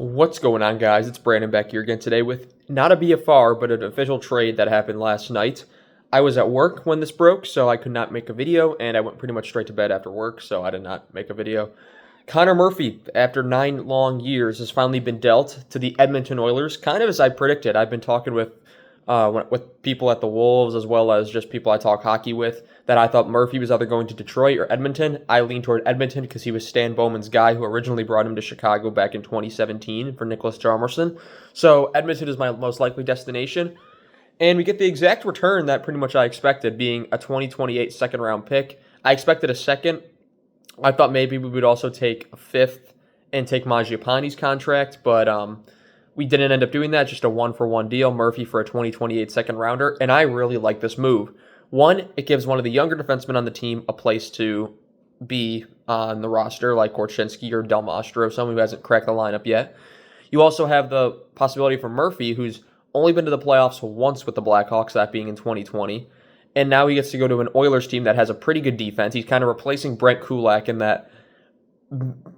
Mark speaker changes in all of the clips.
Speaker 1: What's going on, guys? It's Brandon back here again today with not a BFR, but an official trade that happened last night. I was at work when this broke, so I could not make a video, and I went pretty much straight to bed after work, so I did not make a video. Connor Murphy, after 9 long years, has finally been dealt to the Edmonton Oilers, kind of as I predicted. I've been talking with people at the Wolves, as well as just people I talk hockey with, that I thought Murphy was either going to Detroit or Edmonton. I leaned toward Edmonton because he was Stan Bowman's guy who originally brought him to Chicago back in 2017 for Nicholas Hjalmarsson. So Edmonton is my most likely destination. And we get the exact return that pretty much I expected, being a 2028 second-round pick. I expected a second. I thought maybe we would also take a fifth and take Mangiapane's contract, but we didn't end up doing that. Just a one-for-one deal, Murphy for a 2028 second-rounder, and I really like this move. One, it gives one of the younger defensemen on the team a place to be on the roster, like Korchinski or Del Mastro, someone who hasn't cracked the lineup yet. You also have the possibility for Murphy, who's only been to the playoffs once with the Blackhawks, that being in 2020, and now he gets to go to an Oilers team that has a pretty good defense. He's kind of replacing Brent Kulak in that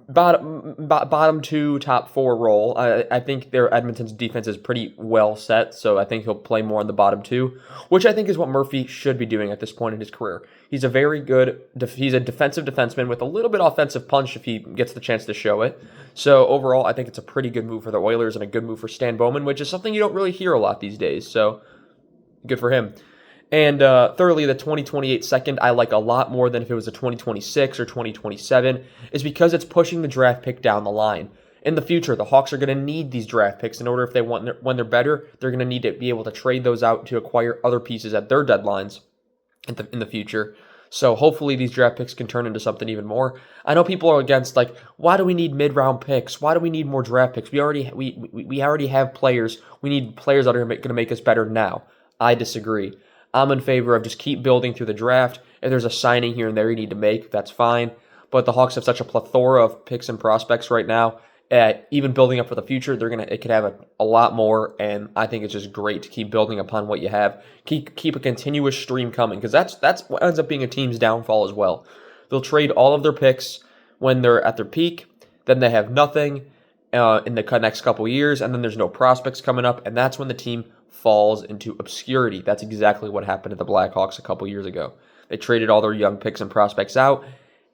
Speaker 1: bottom two, top four role. I think their Edmonton's defense is pretty well set, so I think he'll play more in the bottom two, which I think is what Murphy should be doing at this point in his career. He's a very good, he's a defensive defenseman with a little bit offensive punch if he gets the chance to show it. So overall, I think it's a pretty good move for the Oilers and a good move for Stan Bowman, which is something you don't really hear a lot these days. So good for him. And thirdly, the 2028 second I like a lot more than if it was a 2026 or 2027, is because it's pushing the draft pick down the line. In the future, the Hawks are going to need these draft picks in order, if they want, when they're better, they're going to need to be able to trade those out to acquire other pieces at their deadlines in the future. So hopefully these draft picks can turn into something even more. I know people are against, like, why do we need mid-round picks? Why do we need more draft picks? We already have players. We need players that are going to make us better now. I disagree. I'm in favor of just keep building through the draft. If there's a signing here and there you need to make, that's fine. But the Hawks have such a plethora of picks and prospects right now. Even building up for the future, it could have a lot more, and I think it's just great to keep building upon what you have. Keep a continuous stream coming, because that's what ends up being a team's downfall as well. They'll trade all of their picks when they're at their peak, then they have nothing in the next couple years, and then there's no prospects coming up, and that's when the team falls into obscurity. That's exactly what happened to the Blackhawks a couple years ago. They traded all their young picks and prospects out,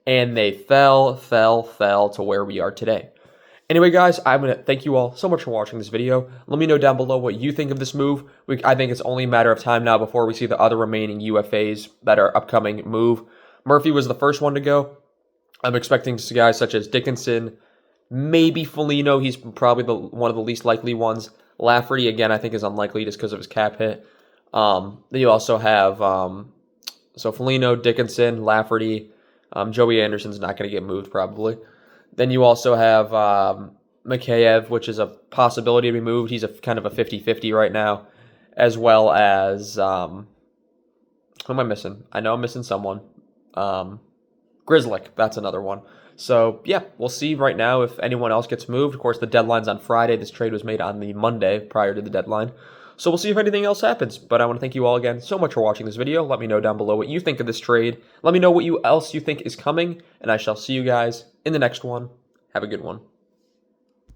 Speaker 1: and they fell to where we are today. Anyway, guys, I'm going to thank you all so much for watching this video. Let me know down below what you think of this move. I think it's only a matter of time now before we see the other remaining UFAs that are upcoming move. Murphy was the first one to go. I'm expecting to see guys such as Dickinson, maybe Foligno. He's probably one of the least likely ones. Lafferty, again, I think is unlikely just because of his cap hit. Then you also have Foligno, Dickinson, Lafferty. Joey Anderson's not going to get moved probably. Then you also have Mikheyev, which is a possibility to be moved. He's a kind of a 50-50 right now, as well as who am I missing? I know I'm missing someone. Grizzlick, that's another one. So, yeah, we'll see right now if anyone else gets moved. Of course, the deadline's on Friday. This trade was made on the Monday prior to the deadline. So we'll see if anything else happens. But I want to thank you all again so much for watching this video. Let me know down below what you think of this trade. Let me know what else you think is coming. And I shall see you guys in the next one. Have a good one.